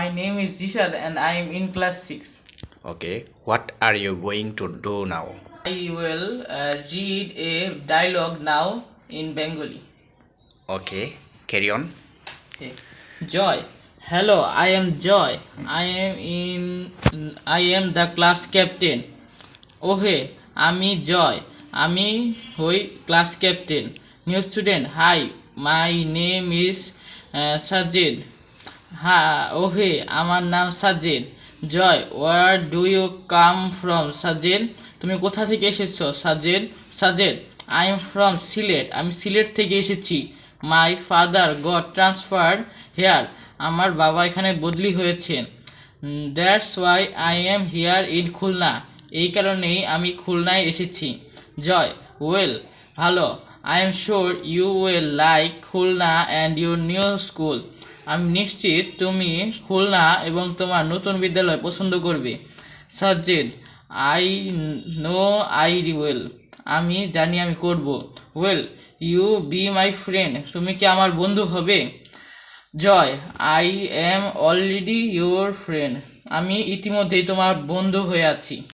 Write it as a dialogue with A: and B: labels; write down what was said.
A: My name is Jishad and I am in class 6.
B: Okay, what are you going to do now?
A: I will read a dialogue now in Bengali.
B: Okay, carry on.
A: Okay. Joy. Hello, I am Joy. I am the class captain. ওহে আমি জয় আমি হই class captain new student hi my name is Sajed ওহে আমার নাম Sajed Joy where do you come from Sajed তুমি কোথা থেকে এসেছো Sajed I am from Sylhet আমি সিলেট থেকে এসেছি my father got transferred here আমার বাবা এখানে বদলি হয়েছেন that's why I am here in Khulna এই কারণেই আমি খুলনায় এসেছি জয় ওয়েল ভালো I am sure you will like Khulna and your new school আমি নিশ্চিত তুমি খুলনা এবং তোমার নতুন বিদ্যালয় পছন্দ করবে Sajjed I know I will আমি জানি আমি করব well you be my friend তুমি কি আমার বন্ধু হবে Joy I am already your friend আমি ইতিমধ্যেই তোমার বন্ধু হয়ে আছি